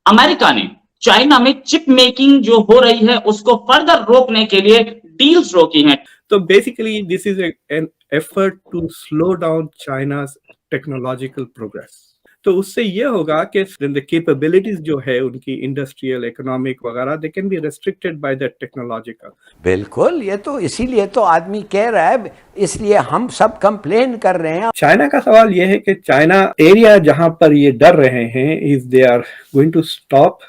America ने China में chip making जो हो रही है उसको फर्दर रोकने के लिए डील्स रोकी हैं। तो basically this is an effort to slow down China's technological progress. तो उससे ये होगा कि द कैपेबिलिटीज जो है उनकी इंडस्ट्रियल इकोनॉमिक वगैरह they can be restricted by that technological. बिल्कुल, ये तो इसीलिए तो आदमी कह रहा है, इसलिए हम सब कंप्लेन कर रहे हैं। चाइना का सवाल यह है कि चाइना एरिया जहां पर ये डर रहे हैं is they are going to stop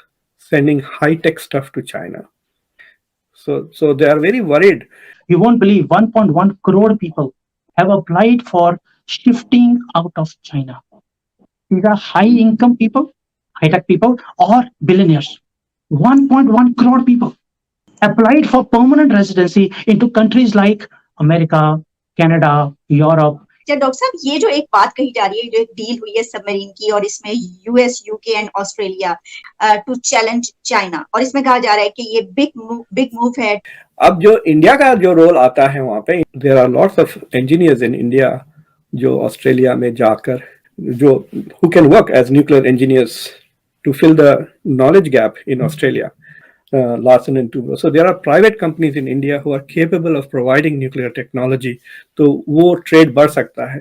sending high tech stuff to China. So they are very worried. You won't believe 1.1 crore people have applied for shifting out of China. These are high income people, high tech people, or billionaires. 1.1 crore people applied for permanent residency into countries like America, Canada, Europe. Doctor साहब, ये जो एक बात कही जा रही है, जो एक डील हुई है सबमरीन की, और इसमें US, UK and Australia to challenge China, और इसमें कहा जा रहा है कि ये बिग मूव है। अब जो इंडिया का जो रोल आता है वहां पे, there are lots of engineers in India जो ऑस्ट्रेलिया में जाकर जो who can work as nuclear engineers to fill the knowledge gap in Australia. Larsen and Toubro. So there are private companies in India who are capable of providing nuclear technology. तो वो trade बढ़ सकता है.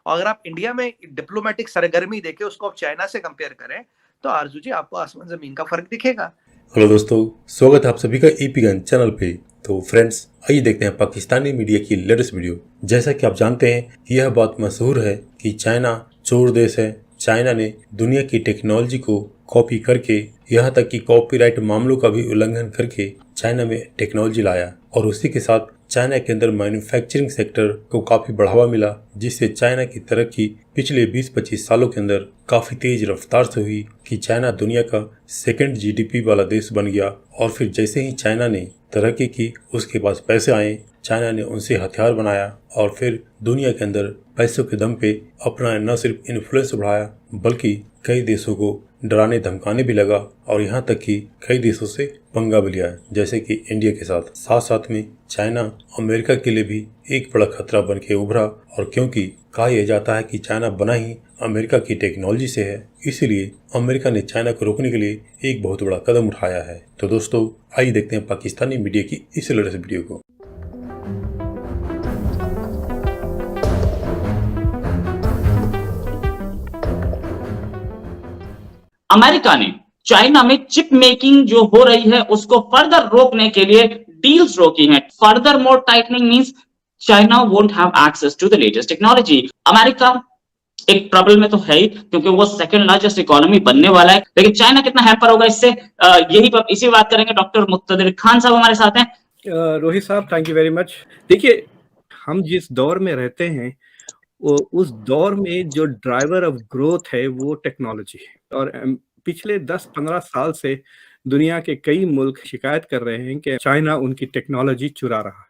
अगर आप India में diplomatic सरगर्मी देखें, उसको आप चाइना से कंपेयर करें, तो आरजू जी आपको आसमान जमीन का फर्क दिखेगा. हेलो दोस्तों, स्वागत है आप सभी का ईपी गन चैनल पे. तो फ्रेंड्स, आइए देखते हैं पाकिस्तानी मीडिया की लेटेस्ट वीडियो. जैसा कि आप जानते हैं, यह बात मशहूर है कि चाइना चोर देश है. चाइना ने दुनिया की टेक्नोलॉजी को कॉपी करके, यहाँ तक कि कॉपीराइट मामलों का भी उल्लंघन करके चाइना में टेक्नोलॉजी लाया, और उसी के साथ चाइना के अंदर मैन्युफैक्चरिंग सेक्टर को काफी बढ़ावा मिला, जिससे चाइना की तरक्की पिछले 20-25 सालों के अंदर काफी तेज रफ्तार से हुई कि चाइना दुनिया का सेकंड जीडीपी वाला देश बन गया. और फिर जैसे ही चाइना ने तरक्की की, उसके पास पैसे आए, चाइना ने उनसे हथियार बनाया, और फिर दुनिया के अंदर पैसों के दम पे अपना न सिर्फ इन्फ्लुएंस बढ़ाया, बल्कि कई देशों को डराने धमकाने भी लगा, और यहाँ तक कि कई देशों से पंगा भी लिया, जैसे कि इंडिया के साथ. साथ साथ में चाइना अमेरिका के लिए भी एक बड़ा खतरा बन के उभरा, और क्योंकि कहा यह जाता है कि चाइना बना ही अमेरिका की टेक्नोलॉजी से है, इसीलिए अमेरिका ने चाइना को रोकने के लिए एक बहुत बड़ा कदम उठाया है. तो दोस्तों, आइए देखते हैं पाकिस्तानी मीडिया की इस लेटेस्ट वीडियो को. अमेरिका ने चाइना में चिप मेकिंग जो हो रही है उसको फर्दर रोकने के लिए डील्स रोकी हैं. Further more tightening means China won't have access to the latest technology. America एक प्रॉब्लम में तो है ही, क्योंकि वो सेकंड लार्जेस्ट इकोनॉमी बनने वाला है, लेकिन चाइना कितना हैम्पर होगा इससे, इसी बात करेंगे. डॉक्टर मुक्तदिर खान साहब हमारे साथ हैं. रोहित साहब, थैंक यू वेरी मच. देखिए, हम जिस दौर में रहते हैं, उस दौर में जो ड्राइवर ऑफ ग्रोथ है वो टेक्नोलॉजी है, और पिछले 10-15 साल से दुनिया के कई मुल्क शिकायत कर रहे हैं कि चाइना उनकी टेक्नोलॉजी चुरा रहा है.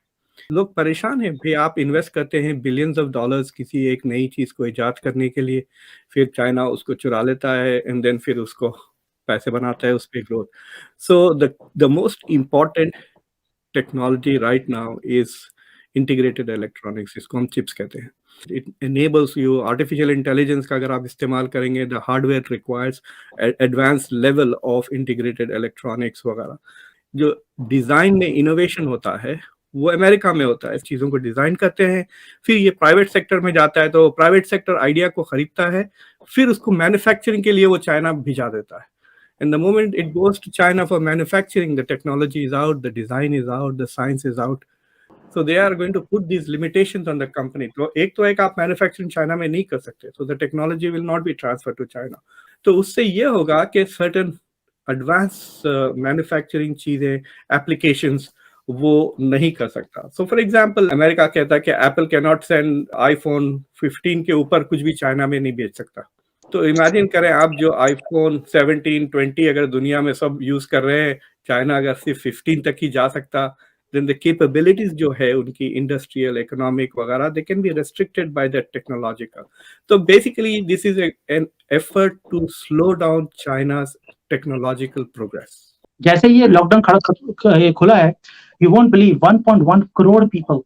लोग परेशान हैं. भाई, आप इन्वेस्ट करते हैं बिलियंस ऑफ डॉलर्स किसी एक नई चीज को इजाद करने के लिए, फिर चाइना उसको चुरा लेता है एंड देन फिर उसको पैसे बनाता है, उस पर growth. So the most important technology right now is integrated electronics. इसको हम चिप्स कहते हैं. It enables you artificial intelligence का अगर आप इस्तेमाल करेंगे, the hardware requires advanced level of integrated electronics वगैरह. जो डिजाइन में इनोवेशन होता है वो अमेरिका में होता है. चीजों को डिजाइन करते हैं, फिर ये प्राइवेट सेक्टर में जाता है, तो प्राइवेट सेक्टर आइडिया को खरीदता है, फिर उसको मैन्युफैक्चरिंग के लिए वो चाइना भिजा देता है. And the moment it goes to China for manufacturing, the technology is out, the design is out, the science is out. So they are going to put these limitations on the company. तो एक आप manufacturing China में नहीं कर सकते, so the technology will not be transferred to China. तो उससे ये होगा कि certain advanced मैन्युफैक्चरिंग चीजें, एप्लीकेशंस वो नहीं कर सकता. So for example, अमेरिका कहता है कि Apple cannot send iPhone 15 के ऊपर कुछ भी चाइना में नहीं बेच सकता. तो इमेजिन करें आप, जो iPhone 17, 20 अगर दुनिया में सब यूज कर रहे हैं, चाइना अगर सिर्फ 15 तक ही जा सकता, then the capabilities जो है उनकी इंडस्ट्रियल इकोनॉमिक वगैरह they can be restricted by that technological. तो basically this is an effort to slow down China's technological progress. जैसे ये लॉकडाउन खुला है, you won't believe 1.1 crore people,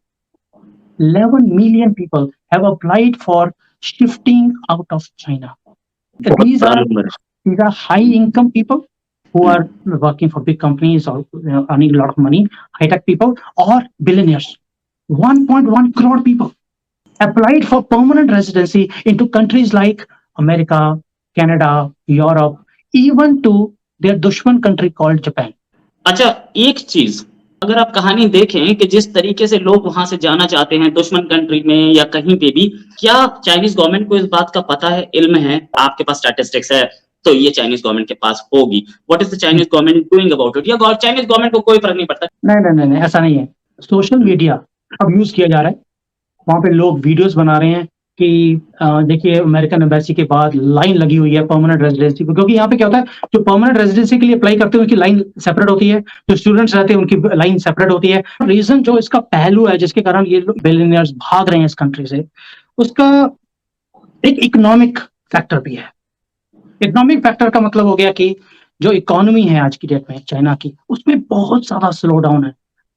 11 million people have applied for shifting out of China. These are high income people, who are working for big companies or earning a lot of money, high-tech people or billionaires. 1.1 crore people applied for permanent residency into countries like America, Canada, Europe, even to their dushman country called Japan. अच्छा, एक चीज अगर आप कहानी देखें कि जिस तरीके से लोग वहां से जाना चाहते हैं दुश्मन कंट्री में या कहीं पे भी, क्या चाइनीज गवर्नमेंट को इस बात का पता है, इल्म है? आपके पास स्टैटिस्टिक्स है तो ये चाइनीज गवर्नमेंट के पास होगी। What is the Chinese government doing about it? या चाइनीज गवर्नमेंट को कोई फर्क नहीं पड़ता? नहीं, ऐसा नहीं है। सोशल मीडिया अब यूज किया जा रहा है, वहां पे लोग वीडियोस बना रहे हैं कि देखिए अमेरिकन एम्बेसी के बाद लाइन लगी हुई है परमानेंट रेजिडेंसी को, क्योंकि यहाँ पे क्या होता है, जो परमानेंट रेजिडेंसी के लिए अप्लाई करते हैं उनकी लाइन सेपरेट होती है, जो स्टूडेंट्स रहते हैं उनकी लाइन सेपरेट होती है। रीजन जो इसका पहलू है जिसके कारण ये बिलियनियर्स भाग रहे हैं इस कंट्री से, उसका एक इकोनॉमिक फैक्टर भी है। इकोनॉमिक फैक्टर का मतलब हो गया कि जो इकोनॉमी है आज की डेट में चाइना की, उसमें बहुत ज्यादा स्लो डाउन है।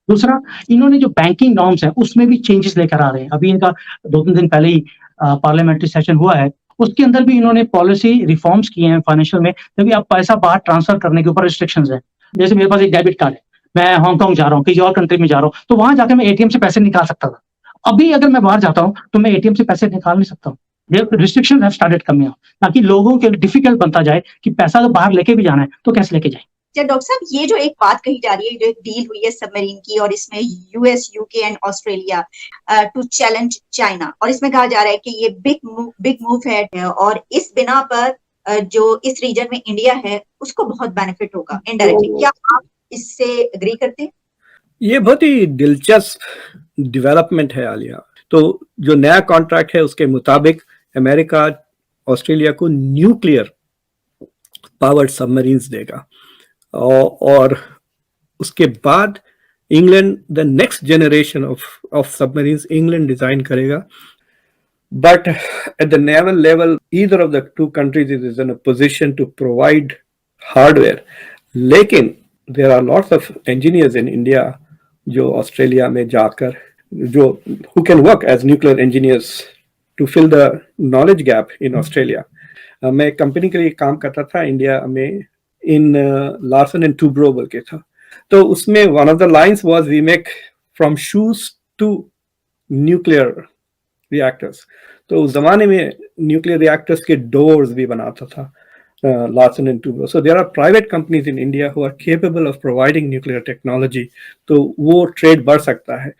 दूसरा, इन्होंने जो बैंकिंग नॉर्म्स है उसमें भी चेंजेस लेकर आ रहे हैं। अभी इनका 2-3 दिन पहले ही पार्लियामेंट्री सेशन हुआ है, उसके अंदर भी इन्होंने पॉलिसी रिफॉर्म्स किए हैं फाइनेंशियल में, क्योंकि अब पैसा बाहर ट्रांसफर करने के ऊपर रिस्ट्रिक्शंस है। जैसे मेरे पास एक डेबिट कार्ड है, मैं हांगकांग जा रहा हूँ, किसी और कंट्री में जा रहा हूँ, तो वहां जाकर मैं एटीएम से पैसे निकाल सकता था। अभी अगर मैं बाहर जाता हूँ तो मैं एटीएम से पैसे निकाल नहीं सकता हूँ। रिस्ट्रिक्शन हैव स्टार्टेड कमिंग, ताकि लोगों के डिफिकल्ट बनता जाए कि पैसा तो बाहर लेके भी जाना है तो कैसे लेके जाए। डॉक्टर साहब, ये जो एक बात कही जा रही है, जो एक डील हुई है सबमरीन की और इसमें US, UK and Australia to challenge China, और इसमें कहा जा रहा है कि ये बिग मूव है और इस बिना पर जो इस रीजन में इंडिया है उसको बहुत बेनिफिट होगा इनडायरेक्टली। क्या आप इससे एग्री करते हैं? ये बहुत ही दिलचस्प डेवलपमेंट है आलिया। तो जो नया कॉन्ट्रैक्ट है उसके मुताबिक अमेरिका ऑस्ट्रेलिया को न्यूक्लियर पावर्ड सबमरीन्स देगा, और उसके बाद England the next generation of submarines England design करेगा। But at the naval level either of the two countries is in a position to provide hardware, लेकिन there are lots of engineers in India जो Australia में जाकर जो who can work as nuclear engineers to fill the knowledge gap in Australia. मैं company के लिए काम करता था इंडिया में, इन लार्सन एंड टूब्रो बोल के था। तो उसमें one of the lines was we make from shoes to nuclear reactors. तो उस जमाने में न्यूक्लियर रिएक्टर्स के डोर्स भी बनाता था Larsen and Toubro. So there are private companies in India who are capable of providing nuclear technology. तो वो ट्रेड बढ़ सकता है।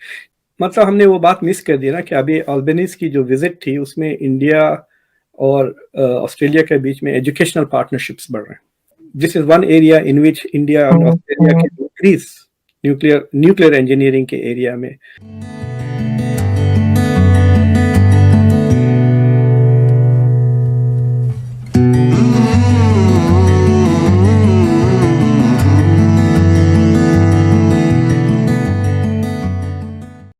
मतलब हमने वो बात मिस कर दी ना कि अभी अल्बेनीज की जो विजिट थी उसमें इंडिया और ऑस्ट्रेलिया के बीच में एजुकेशनल पार्टनरशिप्स बढ़ रहे हैं। This is one area in which India और Australia can increase nuclear engineering के एरिया में।